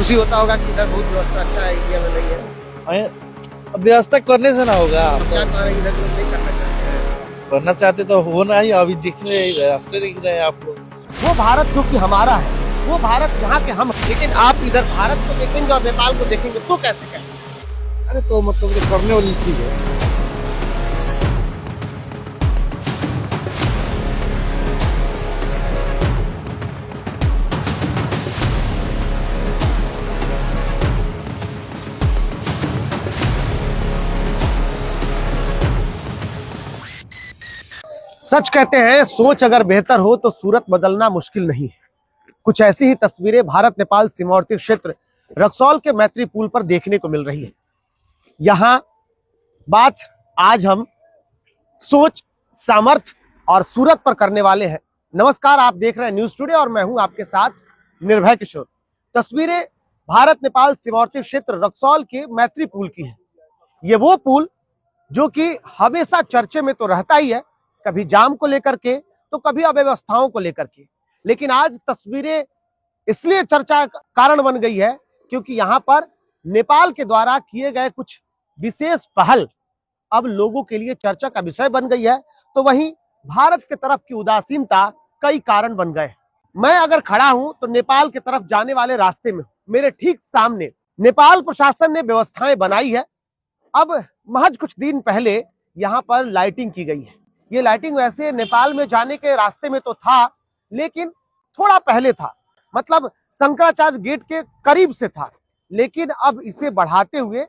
खुशी होता होगा कि इधर बहुत व्यवस्था अच्छा है, इंडिया में नहीं है। अब व्यवस्था करने से ना होगा। तो क्या कारण इधर लोग नहीं करना चाहते हैं? करना चाहते तो होना ही, अभी दिख रहे हैं, रास्ते दिख रहे हैं आप लोग। वो भारत जो कि हमारा है, वो भारत यहाँ के हम, लेकिन आप इधर भारत को देखेंगे और नेपाल को देखेंगे तो कैसे कहेंगे? अरे तो मतलब ये करने वाली चीज है। सच कहते हैं, सोच अगर बेहतर हो तो सूरत बदलना मुश्किल नहीं है। कुछ ऐसी ही तस्वीरें भारत नेपाल सीमावर्ती क्षेत्र रक्सौल के मैत्री पुल पर देखने को मिल रही है। यहाँ बात आज हम सोच, सामर्थ्य और सूरत पर करने वाले हैं। नमस्कार, आप देख रहे हैं न्यूज टुडे और मैं हूं आपके साथ निर्भय किशोर। तस्वीरें भारत नेपाल सीमावर्ती क्षेत्र रक्सौल के मैत्री पुल की है। ये वो पुल जो कि हमेशा चर्चे में तो रहता ही है, कभी जाम को लेकर के तो कभी अव्यवस्थाओं को लेकर के। लेकिन आज तस्वीरें इसलिए चर्चा का कारण बन गई है क्योंकि यहाँ पर नेपाल के द्वारा किए गए कुछ विशेष पहल अब लोगों के लिए चर्चा का विषय बन गई है। तो वहीं भारत के तरफ की उदासीनता कई कारण बन गए। मैं अगर खड़ा हूं तो नेपाल की तरफ जाने वाले रास्ते में मेरे ठीक सामने नेपाल प्रशासन ने व्यवस्थाएं बनाई है। अब महज कुछ दिन पहले यहाँ पर लाइटिंग की गई है। ये लाइटिंग वैसे नेपाल में जाने के रास्ते में तो था, लेकिन थोड़ा पहले था, मतलब शंकराचार्य गेट के करीब से था। लेकिन अब इसे बढ़ाते हुए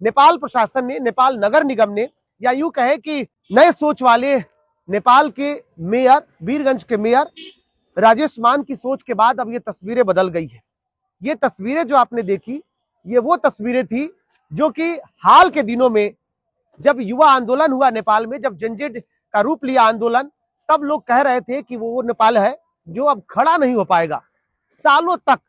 नेपाल प्रशासन ने, नेपाल नगर निगम ने, या यूं कहे कि नए सोच वाले नेपाल के मेयर, वीरगंज के मेयर राजेश मान की सोच के बाद अब ये तस्वीरें बदल गई है। ये तस्वीरें जो आपने देखी, ये वो तस्वीरें थी जो कि हाल के दिनों में जब युवा आंदोलन हुआ नेपाल में, जब जनजेड का रूप लिया आंदोलन, तब लोग कह रहे थे कि वो नेपाल है जो अब खड़ा नहीं हो पाएगा। सालों तक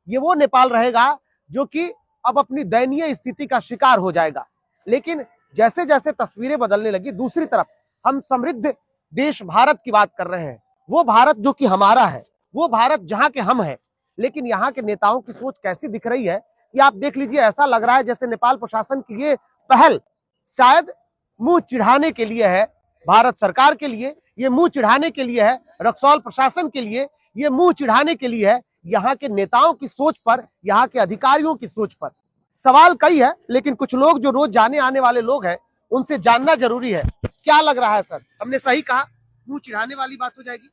ये वो नेपाल रहेगा जो कि अब अपनी दयनीय स्थिति का शिकार हो जाएगा। लेकिन जैसे जैसे तस्वीरें बदलने लगी, दूसरी तरफ हम समृद्ध देश भारत की बात कर रहे हैं। वो भारत जो कि हमारा है, वो भारत जहां के हम हैं। लेकिन यहाँ के नेताओं की सोच कैसी दिख रही है कि आप देख लीजिए, ऐसा लग रहा है जैसे नेपाल प्रशासन की ये पहल शायद मुंह चिढ़ाने के लिए है, भारत सरकार के लिए ये मुंह चिढ़ाने के लिए है, रक्सौल प्रशासन के लिए ये मुंह चिढ़ाने के लिए है। यहाँ के नेताओं की सोच पर, यहाँ के अधिकारियों की सोच पर सवाल कई है, लेकिन कुछ लोग जो रोज जाने आने वाले लोग हैं उनसे जानना जरूरी है। क्या लग रहा है सर, हमने सही कहा? मुंह चिढ़ाने वाली बात हो जाएगी?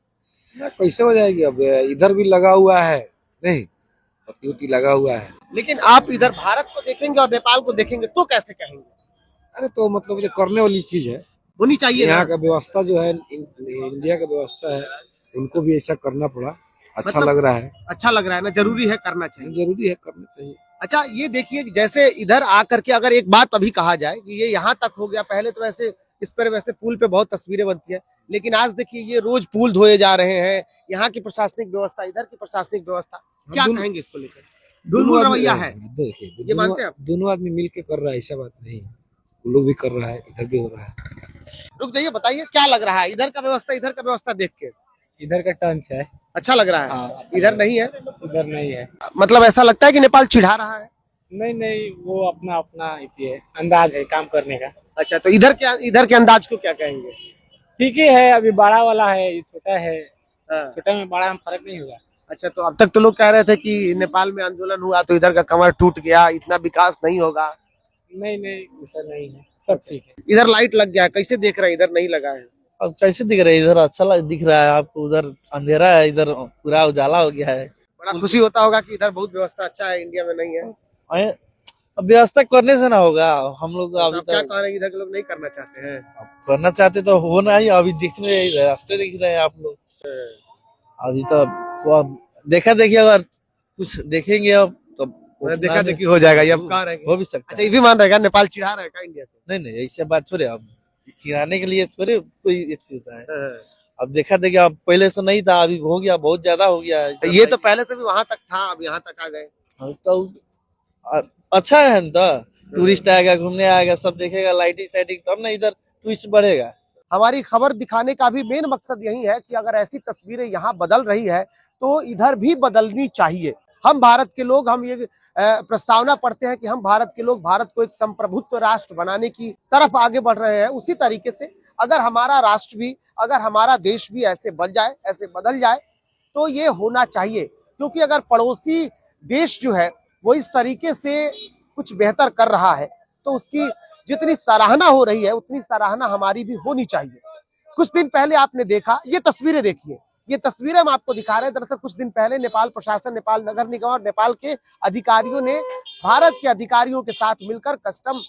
कैसे हो जाएगी? अब इधर भी लगा हुआ है, नहीं पति लगा हुआ है। लेकिन आप इधर भारत को देखेंगे और नेपाल को देखेंगे तो कैसे कहेंगे? अरे तो मतलब ये करने वाली चीज है, होनी चाहिए। यहाँ का व्यवस्था जो है, इंडिया का व्यवस्था है, उनको भी ऐसा करना पड़ा। अच्छा मतलब लग रहा है। अच्छा लग रहा है ना, जरूरी है, करना चाहिए। जरूरी है, करना चाहिए। अच्छा ये देखिए, जैसे इधर आकर के अगर एक बात अभी कहा जाए कि ये यहाँ तक हो गया, पहले तो वैसे इस पर वैसे पुल पे बहुत तस्वीरें बनती है, लेकिन आज देखिए ये रोज पुल धोए जा रहे हैं। यहाँ की प्रशासनिक व्यवस्था, इधर की प्रशासनिक व्यवस्था, क्या कहेंगे इसको लेकर? ढुलमुल रवैया है, देखिए ये मानते हैं आप? दोनों आदमी मिल के कर रहा है, ऐसा बात नहीं है। वो लोग भी कर रहा है, इधर भी हो रहा है। रुक जाइए, बताइए क्या लग रहा है इधर का व्यवस्था, इधर का व्यवस्था देख के? इधर का टंच है, अच्छा लग रहा है। हाँ, इधर नहीं है, इधर नहीं है। मतलब ऐसा लगता है कि नेपाल चिढ़ा रहा है? नहीं, वो अपना अपना अंदाज है काम करने का। अच्छा, तो इधर के अंदाज को क्या कहेंगे? ठीक ही है, अभी बड़ा वाला है, ये छोटा है। हाँ। छोटा में बड़ा में फर्क नहीं होगा। अच्छा, तो अब तक तो लोग कह रहे थे कि नेपाल में आंदोलन हुआ तो इधर का कमर टूट गया, इतना विकास नहीं होगा। नहीं, ऐसा नहीं है, सब ठीक है। इधर लाइट लग गया, कैसे देख रहे हैं? इधर नहीं लगा है। अब कैसे दिख रहा है? इधर अच्छा दिख रहा है आपको, उधर अंधेरा है, इधर पूरा उजाला हो गया है। बड़ा खुशी होता होगा कि इधर बहुत व्यवस्था अच्छा है, इंडिया में नहीं है। अब व्यवस्था करने से ना होगा। हम लोग अभी क्या कह रहे हैं, इधर के लोग नहीं करना चाहते हैं? करना चाहते तो होना ही, अभी दिख रहे हैं, रास्ते दिख रहे हैं आप लोग। अभी तो अब देखा देखिए, अगर कुछ देखेंगे अब तो देखा देखी हो जाएगा, ये अब कह रहे हैं। हो भी सकता अच्छा, ये भी मान रहेगा नेपाल चिढ़ा रहेगा इंडिया को? नहीं, ऐसे बात थोड़े, अब चिढ़ाने के लिए थोड़े कोई होता है। अब देखा देखिए, अब पहले से नहीं था, अभी हो गया, बहुत ज्यादा हो गया है। ये तो पहले से भी वहां तक था, अब यहाँ तक आ गए तो अच्छा है ना, टूरिस्ट आएगा, घूमने आएगा, सब देखेगा, लाइटिंग साइटिंग, तब ना इधर टूरिस्ट बढ़ेगा। हमारी खबर दिखाने का भी मेन मकसद यही है कि अगर ऐसी तस्वीरें यहाँ बदल रही है तो इधर भी बदलनी चाहिए। हम भारत के लोग, हम ये प्रस्तावना पढ़ते हैं कि हम भारत के लोग भारत को एक संप्रभुत्व राष्ट्र बनाने की तरफ आगे बढ़ रहे हैं। उसी तरीके से अगर हमारा राष्ट्र भी, अगर हमारा देश भी ऐसे बन जाए, ऐसे बदल जाए, तो ये होना चाहिए। क्योंकि अगर पड़ोसी देश जो है वो इस तरीके से कुछ बेहतर कर रहा है तो उसकी जितनी सराहना हो रही है उतनी सराहना हमारी भी होनी चाहिए। कुछ दिन पहले आपने देखा, ये तस्वीरें देखिए, ये तस्वीरें हम आपको दिखा रहे हैं। दरअसल कुछ दिन पहले नेपाल प्रशासन, नेपाल नगर निगम और नेपाल के अधिकारियों ने भारत के अधिकारियों के साथ मिलकर कस्टम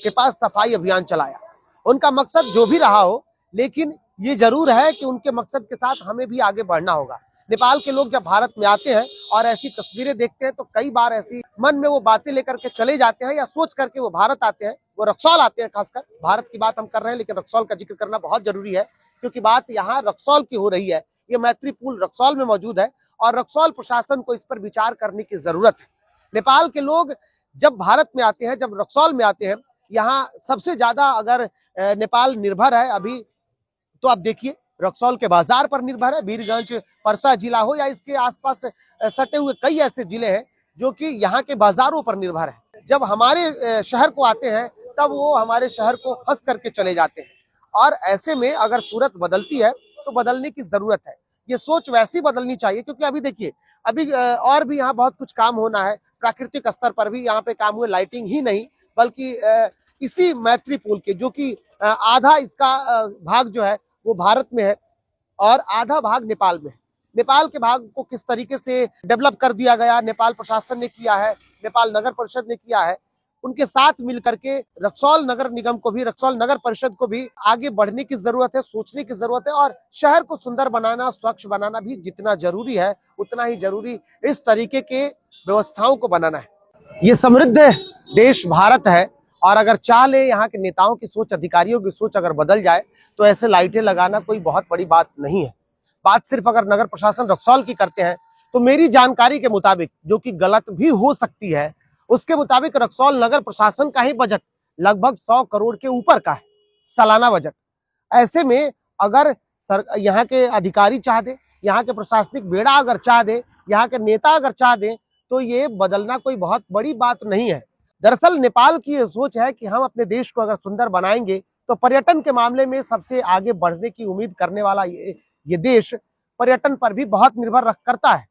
के पास सफाई अभियान चलाया। उनका मकसद जो भी रहा हो, लेकिन ये जरूर है कि उनके मकसद के साथ हमें भी आगे बढ़ना होगा। नेपाल के लोग जब भारत में आते हैं और ऐसी तस्वीरें देखते हैं तो कई बार ऐसी मन में वो बातें लेकर के चले जाते हैं या सोच करके वो भारत आते हैं, वो रक्सौल आते हैं। खासकर भारत की बात हम कर रहे हैं, लेकिन रक्सौल का जिक्र करना बहुत जरूरी है क्योंकि बात यहाँ रक्सौल की हो रही है। ये मैत्री पुल रक्सौल में मौजूद है और रक्सौल प्रशासन को इस पर विचार करने की जरूरत है। नेपाल के लोग जब भारत में आते हैं, जब रक्सौल में आते हैं, यहाँ सबसे ज्यादा अगर नेपाल निर्भर है अभी, तो आप देखिए रक्सौल के बाजार पर निर्भर है। वीरगंज, परसा जिला हो या इसके आसपास सटे हुए कई ऐसे जिले हैं जो कि यहाँ के बाजारों पर निर्भर है। जब हमारे शहर को आते हैं तब वो हमारे शहर को हंस करके चले जाते हैं। और ऐसे में अगर सूरत बदलती है तो बदलने की जरूरत है। ये सोच वैसी बदलनी चाहिए क्योंकि अभी देखिए, अभी और भी यहाँ बहुत कुछ काम होना है। प्राकृतिक स्तर पर भी यहाँ पे काम हुए, लाइटिंग ही नहीं बल्कि इसी मैत्री पुल के, जो कि आधा इसका भाग जो है वो भारत में है और आधा भाग नेपाल में है। नेपाल के भाग को किस तरीके से डेवलप कर दिया गया, नेपाल प्रशासन ने किया है, नेपाल नगर परिषद ने किया है, उनके साथ मिलकर के रक्सौल नगर निगम को भी, रक्सौल नगर परिषद को भी आगे बढ़ने की जरूरत है, सोचने की जरूरत है। और शहर को सुंदर बनाना, स्वच्छ बनाना भी जितना जरूरी है उतना ही जरूरी इस तरीके के व्यवस्थाओं को बनाना है। ये समृद्ध देश भारत है और अगर चाह ले यहाँ के नेताओं की सोच, अधिकारियों की सोच अगर बदल जाए तो ऐसे लाइटें लगाना कोई बहुत बड़ी बात नहीं है। बात सिर्फ अगर नगर प्रशासन रक्सौल की करते हैं तो मेरी जानकारी के मुताबिक, जो कि गलत भी हो सकती है, उसके मुताबिक रक्सौल नगर प्रशासन का ही बजट लगभग 100 करोड़ के ऊपर का है, सालाना बजट। ऐसे में अगर यहाँ के अधिकारी चाह दे, यहाँ के प्रशासनिक बेड़ा अगर चाह दे, यहाँ के नेता अगर चाह दे, तो ये बदलना कोई बहुत बड़ी बात नहीं है। दरअसल नेपाल की ये सोच है कि हम अपने देश को अगर सुंदर बनाएंगे तो पर्यटन के मामले में सबसे आगे बढ़ने की उम्मीद करने वाला ये देश पर्यटन पर भी बहुत निर्भर करता है।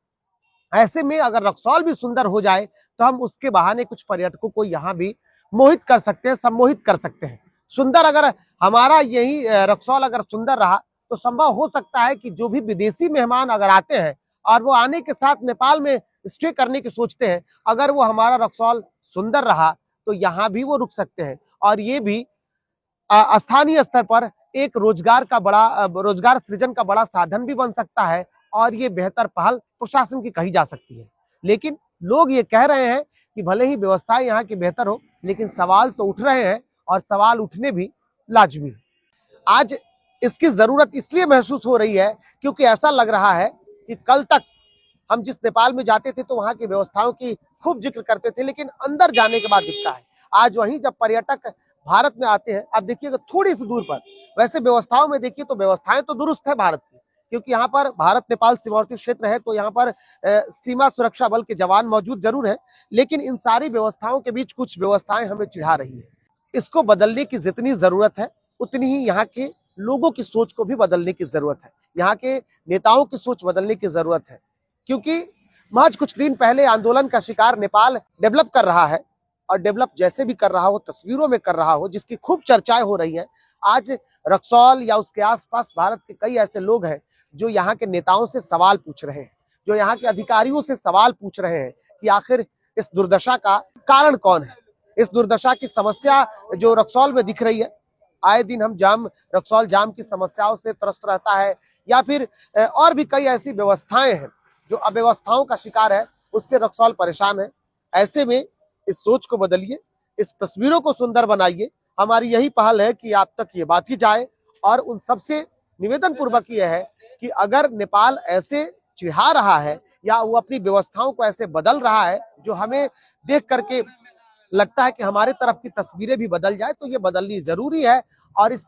ऐसे में अगर रक्सौल भी सुंदर हो जाए तो हम उसके बहाने कुछ पर्यटकों को यहाँ भी मोहित कर सकते हैं, सम्मोहित कर सकते हैं। सुंदर अगर हमारा यही रक्सौल अगर सुंदर रहा तो संभव हो सकता है कि जो भी विदेशी मेहमान अगर आते हैं और वो आने के साथ नेपाल में स्टे करने की सोचते हैं, अगर वो हमारा रक्सौल सुंदर रहा तो यहाँ भी वो रुक सकते हैं और ये भी स्थानीय स्तर पर एक रोजगार सृजन का बड़ा साधन भी बन सकता है और ये बेहतर पहल प्रशासन की कही जा सकती है। लेकिन लोग ये कह रहे हैं कि भले ही व्यवस्थाएं यहाँ की बेहतर हो, लेकिन सवाल तो उठ रहे हैं और सवाल उठने भी लाजमी है। आज इसकी जरूरत इसलिए महसूस हो रही है क्योंकि ऐसा लग रहा है कि कल तक हम जिस नेपाल में जाते थे तो वहां की व्यवस्थाओं की खूब जिक्र करते थे, लेकिन अंदर जाने के बाद दिखता है। आज वहीं जब पर्यटक भारत में आते हैं, आप देखिएगा थोड़ी सी दूर पर, वैसे व्यवस्थाओं में देखिए तो व्यवस्थाएं तो दुरुस्त है भारत की, क्योंकि यहाँ पर भारत नेपाल सीमावर्ती क्षेत्र है तो यहाँ पर सीमा सुरक्षा बल के जवान मौजूद जरूर है, लेकिन इन सारी व्यवस्थाओं के बीच कुछ व्यवस्थाएं हमें चिढ़ा रही है। इसको बदलने की जितनी जरूरत है उतनी ही यहाँ के लोगों की सोच को भी बदलने की जरूरत है, यहाँ के नेताओं की सोच बदलने की जरूरत है। क्योंकि महज कुछ दिन पहले आंदोलन का शिकार नेपाल डेवलप कर रहा है और डेवलप जैसे भी कर रहा हो, तस्वीरों में कर रहा हो, जिसकी खूब चर्चाएं हो रही हैं। आज रक्सौल या उसके आसपास भारत के कई ऐसे लोग हैं जो यहाँ के नेताओं से सवाल पूछ रहे हैं, जो यहाँ के अधिकारियों से सवाल पूछ रहे हैं कि आखिर इस दुर्दशा का कारण कौन है। इस दुर्दशा की समस्या जो रक्सौल में दिख रही है, आए दिन हम रक्सौल जाम की समस्याओं से त्रस्त रहता है, या फिर और भी कई ऐसी व्यवस्थाएं हैं जो अव्यवस्थाओं का शिकार है, उससे रक्सौल परेशान है। ऐसे में इस सोच को बदलिए, इस तस्वीरों को सुंदर बनाइए। हमारी यही पहल है कि आप तक ये बात ही जाए और उन सबसे निवेदन पूर्वक यह है कि अगर नेपाल ऐसे चिढ़ा रहा है या वो अपनी व्यवस्थाओं को ऐसे बदल रहा है जो हमें देख करके लगता है कि हमारे तरफ की तस्वीरें भी बदल जाए, तो ये बदलनी जरूरी है। और इस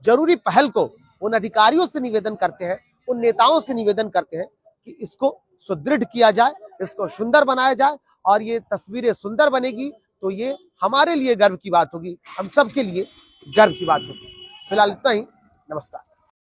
जरूरी पहल को उन अधिकारियों से निवेदन करते हैं, उन नेताओं से निवेदन करते हैं कि इसको सुदृढ़ किया जाए इसको सुंदर बनाया जाए और ये तस्वीरें सुंदर बनेगी तो ये हमारे लिए गर्व की बात होगी, हम सबके लिए गर्व की बात होगी। फिलहाल इतना ही, नमस्कार।